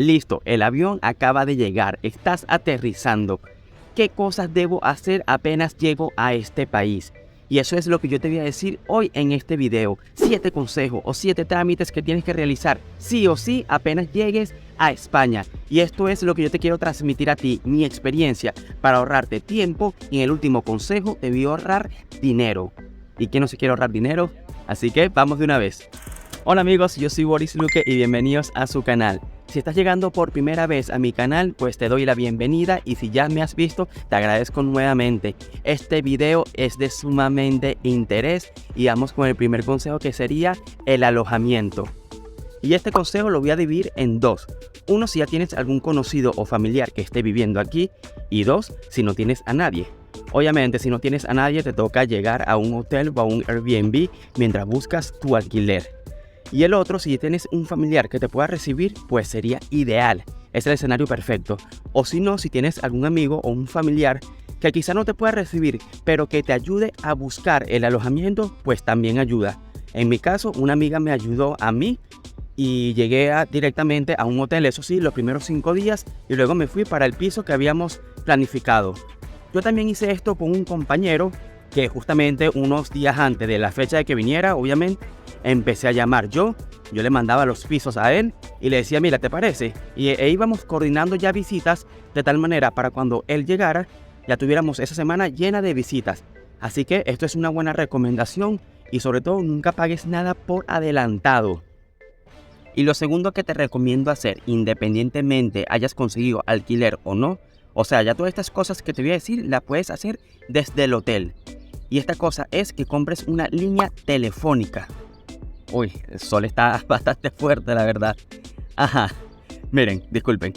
Listo, el avión acaba de llegar, estás aterrizando. ¿Qué cosas debo hacer apenas llego a este país? Y eso es lo que yo te voy a decir hoy en este video. 7 consejos o 7 trámites que tienes que realizar sí o sí apenas llegues a España. Y esto es lo que yo te quiero transmitir a ti, mi experiencia, para ahorrarte tiempo. Y en el último consejo te voy a ahorrar dinero. ¿Y quién no se quiere ahorrar dinero? Así que vamos de una vez. Hola amigos, yo soy Boris Luque y bienvenidos a su canal. Si estás llegando por primera vez a mi canal, pues te doy la bienvenida, y si ya me has visto, te agradezco nuevamente. Este video es de sumamente interés y vamos con el primer consejo, que sería el alojamiento. Y este consejo lo voy a dividir en dos. Uno, si ya tienes algún conocido o familiar que esté viviendo aquí, y dos, si no tienes a nadie. Obviamente, si no tienes a nadie, te toca llegar a un hotel o a un Airbnb mientras buscas tu alquiler. Y el otro, si tienes un familiar que te pueda recibir, pues sería ideal. Es el escenario perfecto. O si no, si tienes algún amigo o un familiar que quizá no te pueda recibir, pero que te ayude a buscar el alojamiento, pues también ayuda. En mi caso, una amiga me ayudó a mí y llegué directamente a un hotel, eso sí, los primeros 5 días, y luego me fui para el piso que habíamos planificado. Yo también hice esto con un compañero que justamente unos días antes de la fecha de que viniera, obviamente, empecé a llamar yo le mandaba los pisos a él y le decía, mira, ¿te parece? E íbamos coordinando ya visitas de tal manera para cuando él llegara, ya tuviéramos esa semana llena de visitas. Así que esto es una buena recomendación y sobre todo nunca pagues nada por adelantado. Y lo segundo que te recomiendo hacer, independientemente hayas conseguido alquiler o no, o sea, ya todas estas cosas que te voy a decir las puedes hacer desde el hotel. Y esta cosa es que compres una línea telefónica. Uy, el sol está bastante fuerte, la verdad. Ajá, miren, disculpen.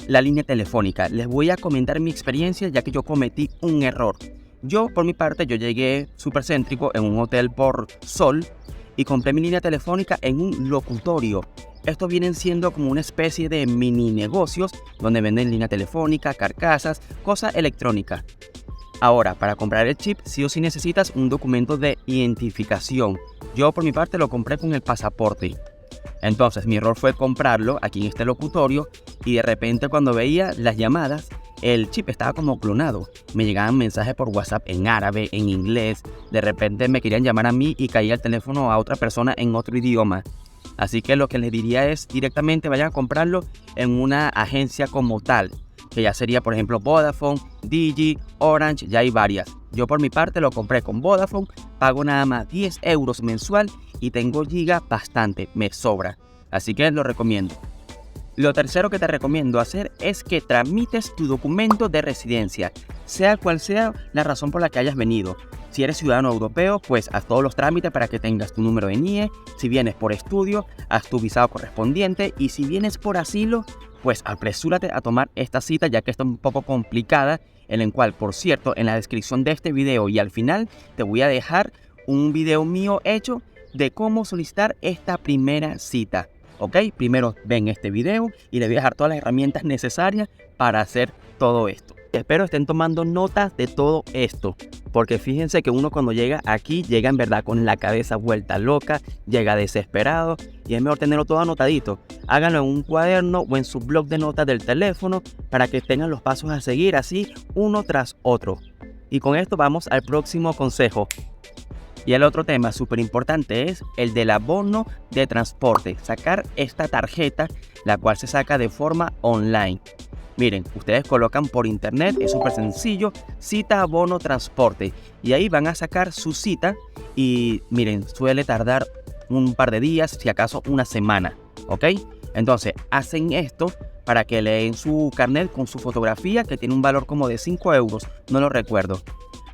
La línea telefónica. Les voy a comentar mi experiencia, ya que yo cometí un error. Yo, por mi parte, yo llegué súper céntrico en un hotel por Sol y compré mi línea telefónica en un locutorio. Estos vienen siendo como una especie de mini negocios donde venden línea telefónica, carcasas, cosas electrónicas. Ahora, para comprar el chip, sí o sí necesitas un documento de identificación. Yo por mi parte lo compré con el pasaporte. Entonces mi error fue comprarlo aquí en este locutorio y de repente cuando veía las llamadas, el chip estaba como clonado. Me llegaban mensajes por WhatsApp en árabe, en inglés. De repente me querían llamar a mí y caía el teléfono a otra persona en otro idioma. Así que lo que les diría es directamente vayan a comprarlo en una agencia como tal, que ya sería por ejemplo Vodafone, Digi, Orange, ya hay varias. Yo por mi parte lo compré con Vodafone, pago nada más 10 euros mensual y tengo giga bastante, me sobra. Así que lo recomiendo. Lo tercero que te recomiendo hacer es que tramites tu documento de residencia, sea cual sea la razón por la que hayas venido. Si eres ciudadano europeo, pues haz todos los trámites para que tengas tu número de NIE. Si vienes por estudio, haz tu visado correspondiente. Y si vienes por asilo, pues apresúrate a tomar esta cita, ya que está un poco complicada, en el cual, por cierto, en la descripción de este video y al final te voy a dejar un video mío hecho de cómo solicitar esta primera cita. ¿Ok? Primero ven este video y le voy a dejar todas las herramientas necesarias para hacer todo esto. Espero estén tomando notas de todo esto, porque fíjense que uno cuando llega aquí, llega en verdad con la cabeza vuelta loca, llega desesperado y es mejor tenerlo todo anotadito. Háganlo en un cuaderno o en su blog de notas del teléfono para que tengan los pasos a seguir así uno tras otro. Y con esto vamos al próximo consejo. Y el otro tema súper importante es el del abono de transporte. Sacar esta tarjeta, la cual se saca de forma online. Miren, ustedes colocan por internet, es súper sencillo, cita abono transporte. Y ahí van a sacar su cita y miren, suele tardar un par de días, si acaso una semana. ¿Ok? Entonces, hacen esto para que le den su carnet con su fotografía, que tiene un valor como de 5 euros, no lo recuerdo.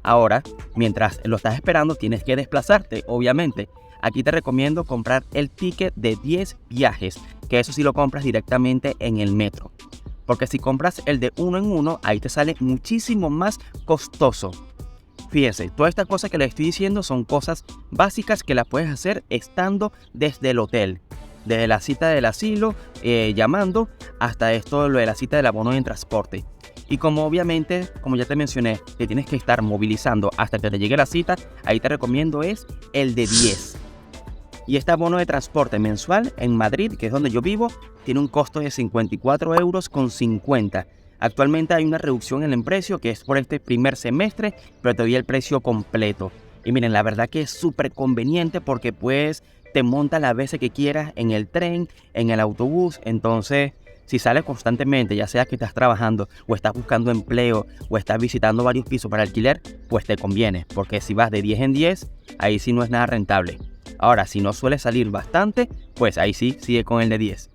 Ahora, mientras lo estás esperando, tienes que desplazarte, obviamente. Aquí te recomiendo comprar el ticket de 10 viajes, que eso sí lo compras directamente en el metro. Porque si compras el de uno en uno, ahí te sale muchísimo más costoso. Fíjense, todas estas cosas que les estoy diciendo son cosas básicas que las puedes hacer estando desde el hotel. Desde la cita del asilo, llamando, hasta esto, lo de la cita del abono en transporte. Y como obviamente, como ya te mencioné, te tienes que estar movilizando hasta que te llegue la cita, ahí te recomiendo es el de 10. Y este abono de transporte mensual en Madrid, que es donde yo vivo, tiene un costo de 54,50 €. Actualmente hay una reducción en el precio, que es por este primer semestre, pero te doy el precio completo. Y miren, la verdad que es súper conveniente porque pues te montas las veces que quieras en el tren, en el autobús. Entonces, si sales constantemente, ya sea que estás trabajando o estás buscando empleo o estás visitando varios pisos para alquiler, pues te conviene, porque si vas de 10 en 10, ahí sí no es nada rentable. Ahora, si no suele salir bastante, pues ahí sí, sigue con el de 10.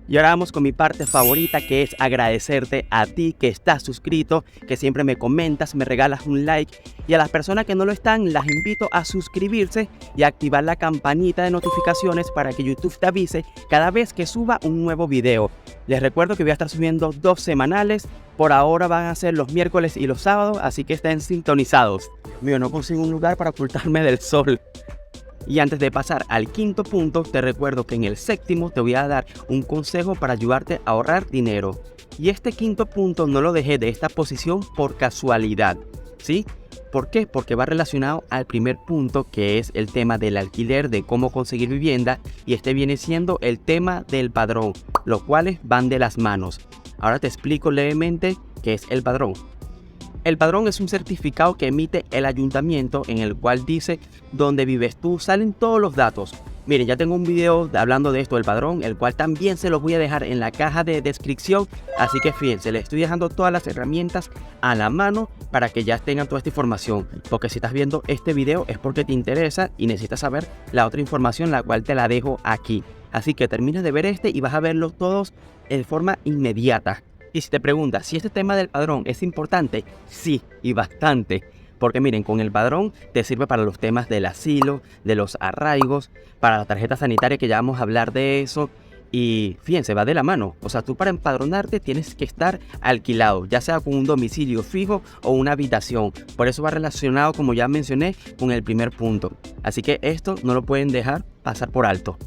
Y ahora vamos con mi parte favorita, que es agradecerte a ti que estás suscrito, que siempre me comentas, me regalas un like. Y a las personas que no lo están, las invito a suscribirse y a activar la campanita de notificaciones para que YouTube te avise cada vez que suba un nuevo video. Les recuerdo que voy a estar subiendo 2 semanales. Por ahora van a ser los miércoles y los sábados, así que estén sintonizados. Mío, no consigo un lugar para ocultarme del sol. Y antes de pasar al quinto punto, te recuerdo que en el séptimo te voy a dar un consejo para ayudarte a ahorrar dinero. Y este quinto punto no lo dejé de esta posición por casualidad, ¿sí? ¿Por qué? Porque va relacionado al primer punto, que es el tema del alquiler, de cómo conseguir vivienda, y este viene siendo el tema del padrón, los cuales van de las manos. Ahora te explico levemente qué es el padrón. El padrón es un certificado que emite el ayuntamiento en el cual dice dónde vives tú, salen todos los datos. Miren, ya tengo un video hablando de esto del padrón, el cual también se los voy a dejar en la caja de descripción. Así que fíjense, les estoy dejando todas las herramientas a la mano para que ya tengan toda esta información. Porque si estás viendo este video es porque te interesa y necesitas saber la otra información, la cual te la dejo aquí. Así que termina de ver este y vas a verlo todos de forma inmediata. Y si te preguntas si este tema del padrón es importante, sí, y bastante. Porque miren, con el padrón te sirve para los temas del asilo, de los arraigos, para la tarjeta sanitaria, que ya vamos a hablar de eso. Y fíjense, va de la mano. O sea, tú para empadronarte tienes que estar alquilado, ya sea con un domicilio fijo o una habitación. Por eso va relacionado, como ya mencioné, con el primer punto. Así que esto no lo pueden dejar pasar por alto.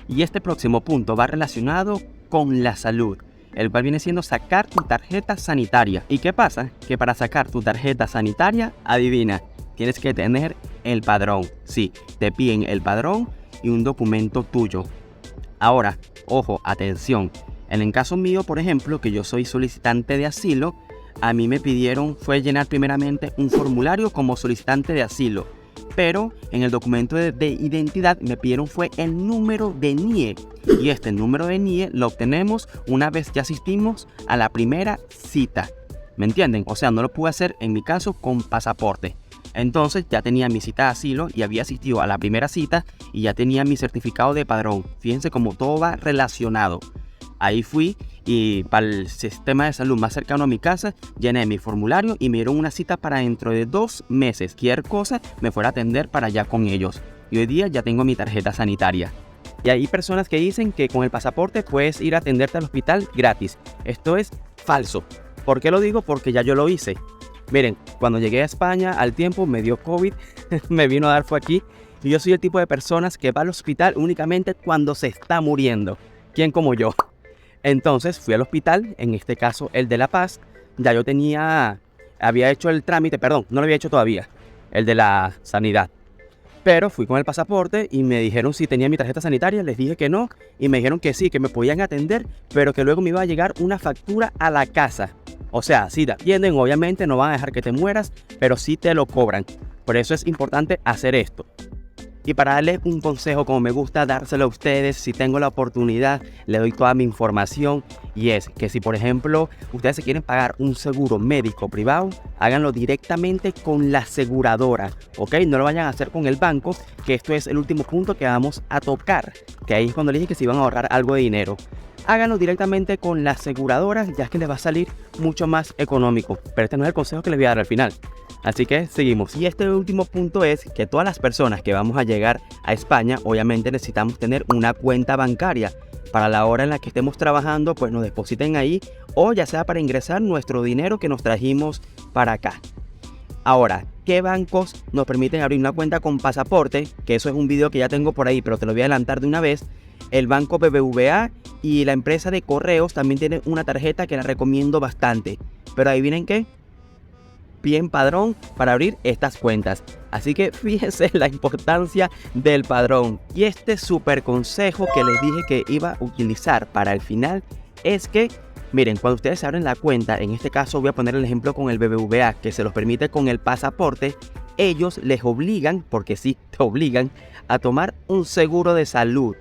Y este próximo punto va relacionado con la salud, el cual viene siendo sacar tu tarjeta sanitaria. ¿Y qué pasa? Que para sacar tu tarjeta sanitaria, adivina, tienes que tener el padrón. Sí, te piden el padrón y un documento tuyo. Ahora, ojo, atención. En el caso mío, por ejemplo, que yo soy solicitante de asilo, a mí me pidieron, fue llenar primeramente un formulario como solicitante de asilo. Pero en el documento de identidad me pidieron fue el número de NIE. Y este número de NIE lo obtenemos una vez ya asistimos a la primera cita. ¿Me entienden? O sea, no lo pude hacer en mi caso con pasaporte. Entonces ya tenía mi cita de asilo y había asistido a la primera cita y ya tenía mi certificado de padrón. Fíjense cómo todo va relacionado. Ahí fui y para el sistema de salud más cercano a mi casa llené mi formulario y me dieron una cita para dentro de 2 meses. Cualquier cosa me fuera a atender para allá con ellos. Y hoy día ya tengo mi tarjeta sanitaria. Y hay personas que dicen que con el pasaporte puedes ir a atenderte al hospital gratis. Esto es falso. ¿Por qué lo digo? Porque ya yo lo hice. Miren, cuando llegué a España al tiempo me dio COVID, me vino a dar fue aquí. Y yo soy el tipo de personas que va al hospital únicamente cuando se está muriendo. ¿Quién como yo? Entonces fui al hospital, en este caso el de La Paz. Ya yo había hecho el trámite, perdón, no lo había hecho todavía, el de la sanidad. Pero fui con el pasaporte y me dijeron si tenía mi tarjeta sanitaria, les dije que no. Y me dijeron que sí, que me podían atender, pero que luego me iba a llegar una factura a la casa. O sea, si te atienden, obviamente no van a dejar que te mueras, pero sí te lo cobran. Por eso es importante hacer esto. Y para darles un consejo, como me gusta dárselo a ustedes, si tengo la oportunidad, le doy toda mi información. Y es que si, por ejemplo, ustedes se quieren pagar un seguro médico privado, háganlo directamente con la aseguradora, ¿ok? No lo vayan a hacer con el banco, que esto es el último punto que vamos a tocar. Que ahí es cuando les dije que se iban a ahorrar algo de dinero. Háganlo directamente con la aseguradora, ya que les va a salir mucho más económico. Pero este no es el consejo que les voy a dar al final. Así que seguimos. Y este último punto es que todas las personas que vamos a llegar a España, obviamente necesitamos tener una cuenta bancaria. Para la hora en la que estemos trabajando, pues nos depositen ahí, o ya sea para ingresar nuestro dinero que nos trajimos para acá. Ahora, ¿qué bancos nos permiten abrir una cuenta con pasaporte? Que eso es un video que ya tengo por ahí, pero te lo voy a adelantar de una vez. El banco BBVA y la empresa de correos también tienen una tarjeta que la recomiendo bastante. Pero adivinen qué. bien padrón para abrir estas cuentas. Así que fíjense la importancia del padrón. Y este super consejo que les dije que iba a utilizar para el final es que, miren, cuando ustedes abren la cuenta, en este caso voy a poner el ejemplo con el BBVA, que se los permite con el pasaporte, ellos les obligan, porque sí, te obligan a tomar un seguro de salud.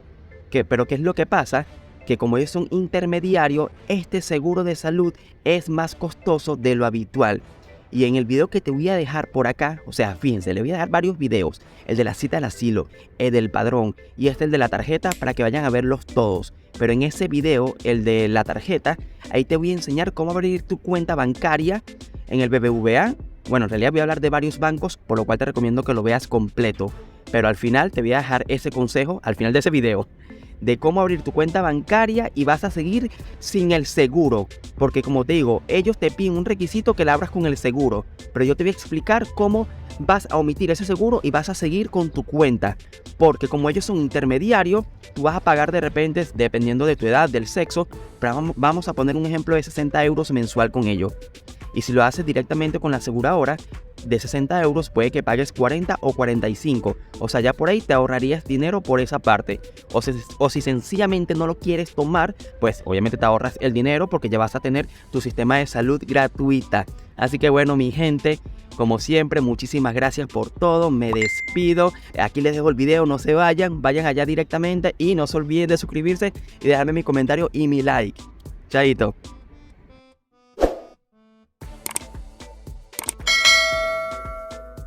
Pero ¿qué es lo que pasa? Que como ellos son intermediarios, este seguro de salud es más costoso de lo habitual. Y en el video que te voy a dejar por acá, o sea, fíjense, le voy a dejar varios videos. El de la cita al asilo, el del padrón y el de la tarjeta para que vayan a verlos todos. Pero en ese video, el de la tarjeta, ahí te voy a enseñar cómo abrir tu cuenta bancaria en el BBVA. Bueno, en realidad voy a hablar de varios bancos, por lo cual te recomiendo que lo veas completo. Pero al final te voy a dejar ese consejo, al final de ese video, de cómo abrir tu cuenta bancaria y vas a seguir sin el seguro. Porque como te digo, ellos te piden un requisito que la abras con el seguro. Pero yo te voy a explicar cómo vas a omitir ese seguro y vas a seguir con tu cuenta. Porque como ellos son intermediarios, tú vas a pagar de repente, dependiendo de tu edad, del sexo, pero vamos a poner un ejemplo de 60 euros mensual con ellos. Y si lo haces directamente con la aseguradora, de 60 euros puede que pagues 40 o 45. O sea, ya por ahí te ahorrarías dinero por esa parte. O si sencillamente no lo quieres tomar, pues obviamente te ahorras el dinero porque ya vas a tener tu sistema de salud gratuita. Así que bueno, mi gente, como siempre, muchísimas gracias por todo. Me despido. Aquí les dejo el video, no se vayan. Vayan allá directamente y no se olviden de suscribirse y dejarme mi comentario y mi like. Chaito.